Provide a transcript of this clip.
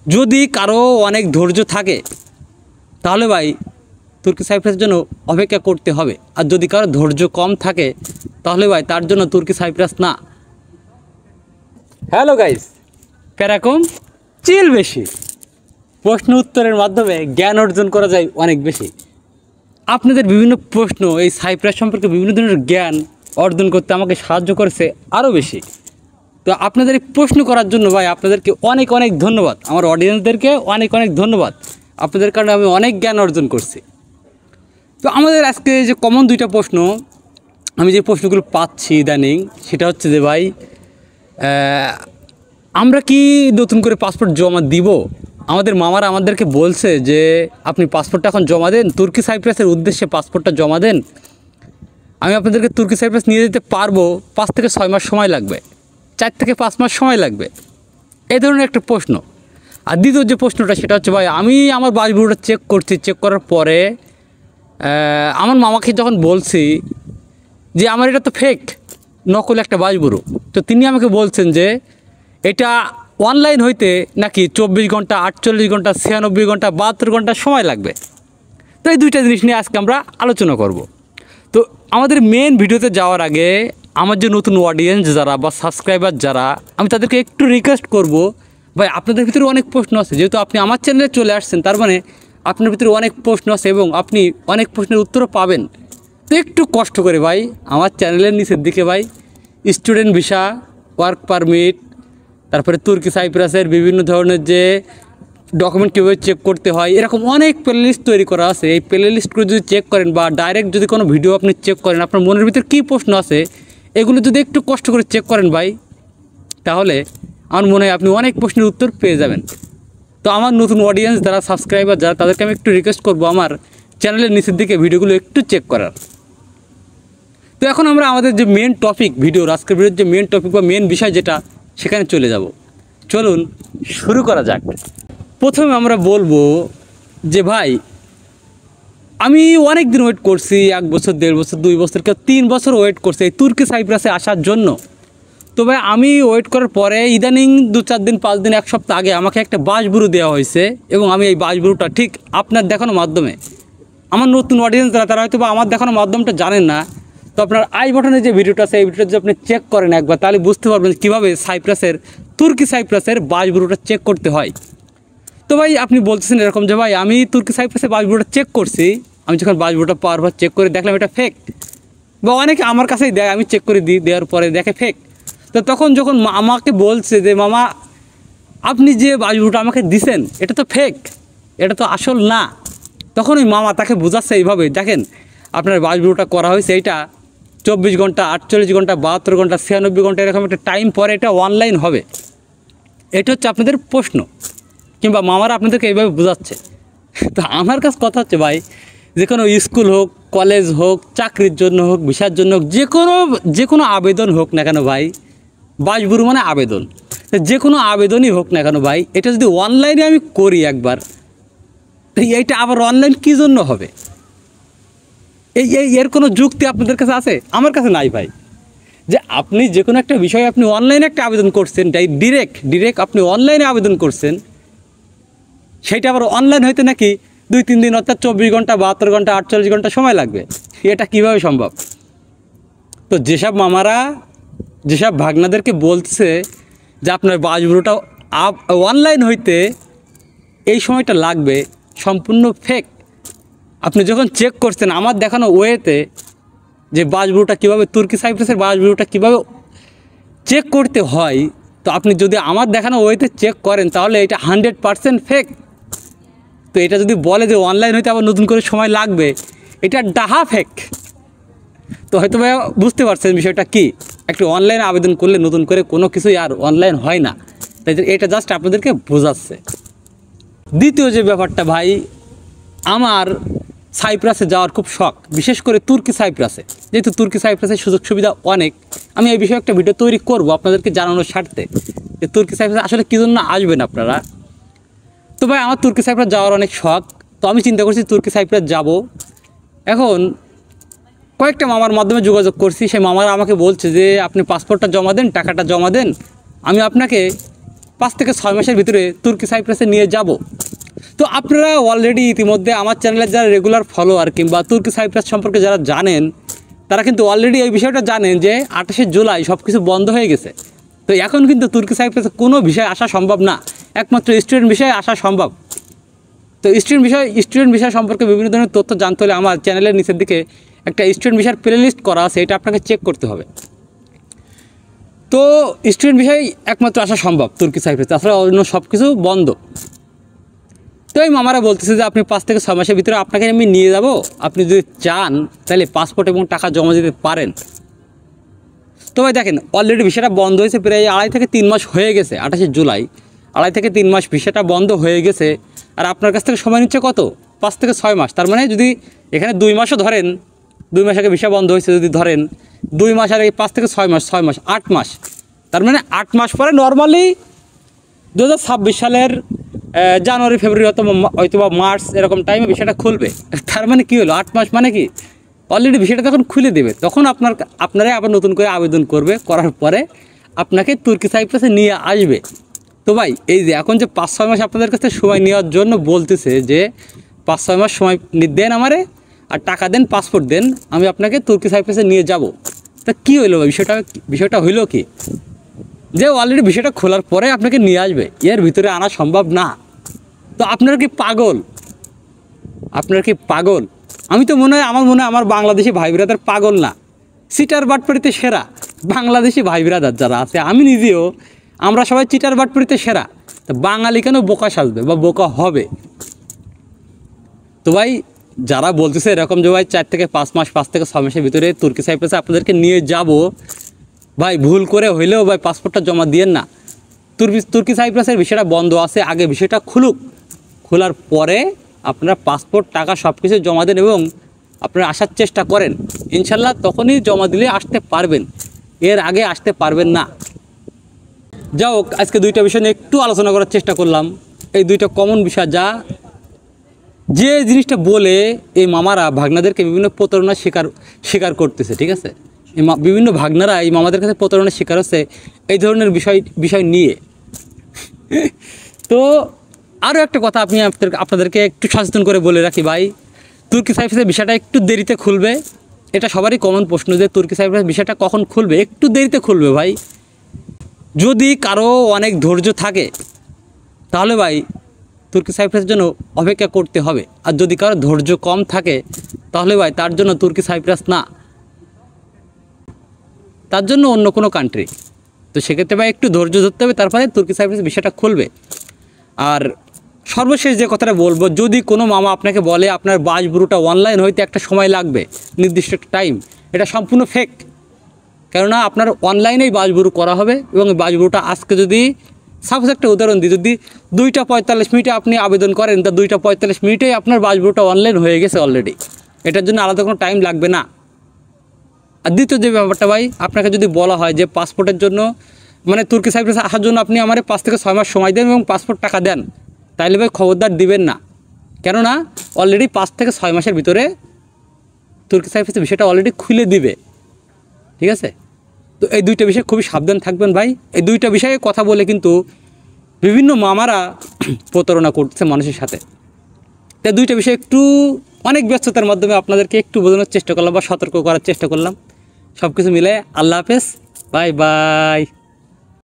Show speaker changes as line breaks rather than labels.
যদি কারো অনেক ধৈর্য থাকে তাহলে ভাই তুর্কি সাইপ্রাসের জন্য অপেক্ষা করতে হবে। আর যদি কারো ধৈর্য কম থাকে তাহলে ভাই তার জন্য তুর্কি সাইপ্রাস না। হ্যালো গাইস, কেরকম চিল বেশি, প্রশ্ন উত্তরের মাধ্যমে জ্ঞান অর্জন করা যায় অনেক বেশি। আপনাদের বিভিন্ন প্রশ্ন এই সাইপ্রাস সম্পর্কে বিভিন্ন ধরনের জ্ঞান অর্জন করতে আমাকে সাহায্য করেছে আরও বেশি। তো আপনাদের এই প্রশ্ন করার জন্য ভাই আপনাদেরকে অনেক অনেক ধন্যবাদ, আমার অডিয়েন্সদেরকে অনেক অনেক ধন্যবাদ। আপনাদের কারণে আমি অনেক জ্ঞান অর্জন করছি। তো আমাদের আজকে যে কমন দুইটা প্রশ্ন, আমি যে প্রশ্নগুলো পাচ্ছি ইদানিং, সেটা হচ্ছে যে ভাই আমরা কি নতুন করে পাসপোর্ট জমা দিব? আমাদের মামারা আমাদেরকে বলছে যে আপনি পাসপোর্টটা এখন জমা দেন, তুর্কি সাইপ্রাসের উদ্দেশ্যে পাসপোর্টটা জমা দেন। আমি আপনাদেরকে তুর্কি সাইপ্রাস নিয়ে যেতে পারবো, 5 থেকে 6 মাস সময় লাগবে, 4 থেকে 5 মাস সময় লাগবে, এই ধরনের একটা প্রশ্ন। আর দ্বিতীয় যে প্রশ্নটা সেটা হচ্ছে ভাই আমি আমার বাসগুলোটা চেক করছি, চেক করার পরে আমার মামাকে যখন বলছি যে আমার এটা তো ফেক, নকল একটা বাসগুলো, তো তিনি আমাকে বলছেন যে এটা অনলাইন হইতে নাকি 24 ঘন্টা, 48 ঘন্টা, 96 ঘন্টা, 72 ঘন্টা সময় লাগবে। তো এই দুইটা জিনিস নিয়ে আজকে আমরা আলোচনা করব। তো আমাদের মেন ভিডিওতে যাওয়ার আগে আমার যে নতুন অডিয়েন্স যারা বা সাবস্ক্রাইবার যারা, আমি তাদেরকে একটু রিকোয়েস্ট করব, ভাই আপনাদের ভিতরে অনেক প্রশ্ন আছে, যেহেতু আপনি আমার চ্যানেলে চলে আসছেন তার মানে আপনার ভিতরে অনেক প্রশ্ন আছে এবং আপনি অনেক প্রশ্নের উত্তরও পাবেন। তো একটু কষ্ট করে ভাই আমার চ্যানেলের নিচের দিকে ভাই স্টুডেন্ট ভিসা, ওয়ার্ক পারমিট, তারপরে তুর্কি সাইপ্রাসের বিভিন্ন ধরনের যে ডকুমেন্ট কীভাবে চেক করতে হয়, এরকম অনেক প্লেলিস্ট তৈরি করা আছে। এই প্লেলিস্টগুলো যদি চেক করেন বা ডাইরেক্ট যদি কোনো ভিডিও আপনি চেক করেন, আপনার মনের ভিতরে কী প্রশ্ন আছে এগুলো যদি একটু কষ্ট করে চেক করেন ভাই, তাহলে আমার মনে হয় আপনি অনেক প্রশ্নের উত্তর পেয়ে যাবেন। তো আমার নতুন অডিয়েন্স যারা, সাবস্ক্রাইবার যারা, তাদেরকে আমি একটু রিকোয়েস্ট করবো আমার চ্যানেলের নিচের দিকে ভিডিওগুলো একটু চেক করার। তো এখন আমরা আমাদের যে মেন টপিক ভিডিওর, আজকের ভিডিওর যে মেন টপিক বা মেন বিষয় যেটা, সেখানে চলে যাব। চলুন শুরু করা যাক। প্রথমে আমরা বলবো যে ভাই আমি অনেক দিন ওয়েট করছি, 1 বছর, 1.5 বছর, 2 বছর, কেউ 3 বছর ওয়েট করছে এই তুর্কি সাইপ্রাসে আসার জন্য। তো ভাই আমি ওয়েট করার পরে ইদানিং 2-4 দিন, 5 দিন, 1 সপ্তাহ আগে আমাকে একটা বাসবুরু দেওয়া হয়েছে এবং আমি এই বাসবুরুটা ঠিক আপনার দেখানোর মাধ্যমে, আমার নতুন অডিয়েন্স যারা তারা হয়তো বা আমার দেখানোর মাধ্যমটা জানেন না, তো আপনার আই বাটনে যে ভিডিওটা আছে এই ভিডিওটা যদি আপনি চেক করেন একবার, তাহলে বুঝতে পারবেন কীভাবে সাইপ্রাসের, তুর্কি সাইপ্রাসের বাসবুরুটা চেক করতে হয়। তো ভাই আপনি বলতেছেন এরকম যে ভাই আমি তুর্কি সাইপ্রাসের বাসবুরুটা চেক করছি, আমি যখন বাসবুরুটা পাওয়ার পর চেক করে দেখলাম এটা ফেক, বা অনেকে আমার কাছেই দেয়, আমি চেক করে দিই, দেওয়ার পরে দেখে ফেক। তো তখন যখন আমাকে বলছে যে মামা আপনি যে বাসবুরুটা আমাকে দিছেন এটা তো ফেক, এটা তো আসল না, তখন ওই মামা তাকে বোঝাচ্ছে এইভাবে, দেখেন আপনার বাসবুরুটা করা হয়েছে এইটা 24 ঘন্টা, 48 ঘন্টা, 72 ঘন্টা, 96 ঘন্টা, এরকম একটা টাইম পরে এটা অনলাইন হবে। এটা হচ্ছে আপনাদের প্রশ্ন, কিংবা মামারা আপনাদেরকে এইভাবে বোঝাচ্ছে। তো আমার কাছে কথা হচ্ছে ভাই, যে কোনো স্কুল হোক, কলেজ হোক, চাকরির জন্য হোক, ভিসার জন্য হোক, যে কোনো আবেদন হোক না কেন ভাই, বাসবুরু মানে আবেদন, যে কোনো আবেদনই হোক না কেন ভাই, এটা যদি অনলাইনে আমি করি একবার, তো এইটা আবার অনলাইন কী জন্য হবে? এর কোনো যুক্তি আপনাদের কাছে আছে? আমার কাছে নাই ভাই। যে আপনি যে কোনো একটা বিষয়ে আপনি অনলাইনে একটা আবেদন করছেন, ডিরেক্ট আপনি অনলাইনে আবেদন করছেন, সেইটা আবার অনলাইন হইতে নাকি 2-3 দিন, অর্থাৎ 24 ঘন্টা, 72 ঘন্টা, 48 ঘন্টা সময় লাগবে, এটা কিভাবে সম্ভব? তো যেসব মামারা, যেসব ভাগনাদেরকে বলছে যে আপনার বাসবুরুটা অনলাইন হইতে এই সময়টা লাগবে, সম্পূর্ণ ফেক। আপনি যখন চেক করছেন আমার দেখানো ওয়েতে যে বাসবুরুটা কীভাবে, তুর্কি সাইপ্রাসের বাসবুরুটা কীভাবে চেক করতে হয়, তো আপনি যদি আমার দেখানো ওয়েতে চেক করেন তাহলে এটা 100% ফেক। তো এটা যদি বলে যে অনলাইন হইতে আবার নতুন করে সময় লাগবে, এটা ডাহা ফেক। তো হয়তো ভাই বুঝতে পারছেন বিষয়টা কি, একটু অনলাইনে আবেদন করলে নতুন করে কোনো কিছুই আর অনলাইন হয় না। তাই এটা জাস্ট আপনাদেরকে বোঝাচ্ছে। দ্বিতীয় যে ব্যাপারটা ভাই, আমার সাইপ্রাসে যাওয়ার খুব শখ, বিশেষ করে তুর্কি সাইপ্রাসে, যেহেতু তুর্কি সাইপ্রাসের সুযোগ সুবিধা অনেক। আমি এই বিষয়ে একটা ভিডিও তৈরি করব আপনাদেরকে জানানোর স্বার্থে, যে তুর্কি সাইপ্রাসে আসলে কী জন্য আসবেন আপনারা। তো ভাই আমার তুর্কি সাইপ্রাস যাওয়ার অনেক শখ, তো আমি চিন্তা করছি তুর্কি সাইপ্রাস যাব। এখন কয়েকটা মামার মাধ্যমে যোগাযোগ করছি, সেই মামারা আমাকে বলছে যে আপনি পাসপোর্টটা জমা দেন, টাকাটা জমা দেন, আমি আপনাকে 5 থেকে 6 মাসের ভিতরে তুর্কি সাইপ্রাসে নিয়ে যাব। তো আপনারা অলরেডি ইতিমধ্যে আমার চ্যানেলের যারা রেগুলার ফলোয়ার কিংবা তুর্কি সাইপ্রাস সম্পর্কে যারা জানেন, তারা কিন্তু অলরেডি এই বিষয়টা জানেন যে 28শে জুলাই সব কিছু বন্ধ হয়ে গেছে। তো এখন কিন্তু তুর্কি সাইপ্রাসে কোনো বিষয় আসা সম্ভব না, একমাত্র স্টুডেন্ট বিষয়ে আসা সম্ভব। তো স্টুডেন্ট বিষয় সম্পর্কে বিভিন্ন ধরনের তথ্য জানতে হলে আমার চ্যানেলের নিচের দিকে একটা স্টুডেন্ট বিষয়ের প্লেলিস্ট করা আছে, এটা আপনাকে চেক করতে হবে। তো স্টুডেন্ট বিষয় একমাত্র আসা সম্ভব তুর্কি সাইপ্রাসে, আসলে অন্য সব কিছু বন্ধ। তো এই মামারা বলতেছে যে আপনি 5 থেকে 6 মাসের ভিতরে আপনাকে আমি নিয়ে যাব, আপনি যদি চান তাহলে পাসপোর্ট এবং টাকা জমা দিতে পারেন। তো ভাই দেখেন, অলরেডি ভিসাটা বন্ধ হয়েছে প্রায় 2.5 থেকে 3 মাস হয়ে গেছে। 28শে জুলাই 2.5 থেকে 3 মাস ভিসাটা বন্ধ হয়ে গেছে, আর আপনার কাছ থেকে সময় নিচ্ছে কত? 5 থেকে 6 মাস। তার মানে যদি এখানে 2 মাসও ধরেন, 2 মাস আগে ভিসা বন্ধ হয়েছে, যদি ধরেন 2 মাস আর 5 থেকে 6 মাস, 6 মাস 8 মাস। তার মানে 8 মাস পরে নর্মালি 2026 সালের জানুয়ারি ফেব্রুয়ারি হয়তো বা মার্চ এরকম টাইমে ভিসাটা খুলবে। তার মানে কী হলো, 8 মাস মানে কি অলরেডি ভিসাটা তখন খুলে দেবে, তখন আপনারাই আবার নতুন করে আবেদন করবে, করার পরে আপনাকে তুর্কি সাইপ্রাসে নিয়ে আসবে। তো ভাই এই যে এখন যে 5-6 মাস আপনাদের কাছে সময় নেওয়ার জন্য বলতেছে যে 5-6 মাস সময় দেন আমারে, আর টাকা দেন, পাসপোর্ট দেন, আমি আপনাকে তুর্কি সাইপ্রাসে নিয়ে যাব। তা কী হইলো ভাই, বিষয়টা হইলো কি যে অলরেডি বিষয়টা খোলার পরে আপনাকে নিয়ে আসবে, এর ভিতরে আনা সম্ভব না। তো আপনারা কি পাগল? আমি তো আমার মনে হয় আমার বাংলাদেশি ভাই বিরাদার পাগল না, চিটার বাটপাড়িতে সেরা বাংলাদেশি ভাই বিরাদার যারা আছে, আমি নিজেও, আমরা সবাই চিটার বাটপাড়িতে সেরা। তো বাঙালি কেন বোকা সাজবে বা বোকা হবে? তো ভাই যারা বলতেছে এরকম যে ভাই 4 থেকে 5 মাস, 5 থেকে 6 মাসের ভিতরে তুর্কি সাইপ্রাসে আপনাদেরকে নিয়ে যাব, ভাই ভুল করে হইলেও ভাই পাসপোর্টটা জমা দিয়েন না। তুর্কি সাইপ্রাসের বিষয়টা বন্ধ আছে, আগে বিষয়টা খুলুক, খোলার পরে আপনারা পাসপোর্ট, টাকা সব কিছু জমা দেন এবং আপনারা আসার চেষ্টা করেন। ইনশাল্লাহ তখনই জমা দিলে আসতে পারবেন, এর আগে আসতে পারবেন না। যাই হোক, আজকে 2টা বিষয় নিয়ে একটু আলোচনা করার চেষ্টা করলাম। এই 2টা কমন বিষয় যে জিনিসটা বলে এই মামারা ভাগনাদেরকে বিভিন্ন প্রতারণার শিকার করতেছে, ঠিক আছে? বিভিন্ন ভাগনারা এই মামাদের কাছে প্রতারণার শিকার হচ্ছে এই ধরনের বিষয় নিয়ে। তো আরও একটা কথা আপনাদেরকে একটু সচেতন করে বলে রাখি ভাই, তুর্কি সাইপ্রাসের বিষয়টা একটু দেরিতে খুলবে। এটা সবারই কমন প্রশ্ন যে তুর্কি সাইপ্রাসের বিষয়টা কখন খুলবে। একটু দেরিতে খুলবে ভাই। যদি কারো অনেক ধৈর্য থাকে তাহলে ভাই তুর্কি সাইপ্রাসের জন্য অপেক্ষা করতে হবে, আর যদি কারো ধৈর্য কম থাকে তাহলে ভাই তার জন্য তুর্কি সাইপ্রাস না, তার জন্য অন্য কোনো কান্ট্রি। তো সেক্ষেত্রে ভাই একটু ধৈর্য ধরতে হবে, তারপরে তুর্কি সাইপ্রাসের বিষয়টা খুলবে। আর সর্বশেষ যে কথাটা বলবো, যদি কোনো মামা আপনাকে বলে আপনার বাসবুরুটা অনলাইন হইতে একটা সময় লাগবে, নির্দিষ্ট একটা টাইম, এটা সম্পূর্ণ ফেক। কেননা আপনার অনলাইনেই বাসবুরু করা হবে এবং বাসবুরুটা আজকে যদি সাপোজ একটা উদাহরণ দিই, যদি 2:45 মিনিটে আপনি আবেদন করেন, তা 2:45 মিনিটেই আপনার বাসবুরুটা অনলাইন হয়ে গেছে অলরেডি, এটার জন্য আলাদা কোনো টাইম লাগবে না। আর দ্বিতীয় যে ব্যাপারটা ভাই, আপনাকে যদি বলা হয় যে পাসপোর্টের জন্য মানে তুর্কি সাইপ্রাসে আসার জন্য আপনি আমার 5 থেকে 6 মাস সময় দেন এবং পাসপোর্ট টাকা দেন, তাইলে ভাই খবরদার দিবেন না। কেননা অলরেডি 5 থেকে 6 মাসের ভিতরে তুর্কি সাইপ্রাসের বিষয়টা অলরেডি খুলে দিবে, ঠিক আছে? তো এই 2টা বিষয়ে খুবই সাবধান থাকবেন ভাই। এই 2টা বিষয়ে কথা বলে কিন্তু বিভিন্ন মামারা প্রতারণা করতেছে মানুষের সাথে। তাই 2টা বিষয় একটু অনেক ব্যস্ততার মাধ্যমে আপনাদেরকে একটু বোঝানোর চেষ্টা করলাম বা সতর্ক করার চেষ্টা করলাম। সব কিছু মিলে আল্লাহ হাফেজ, বাই বাই।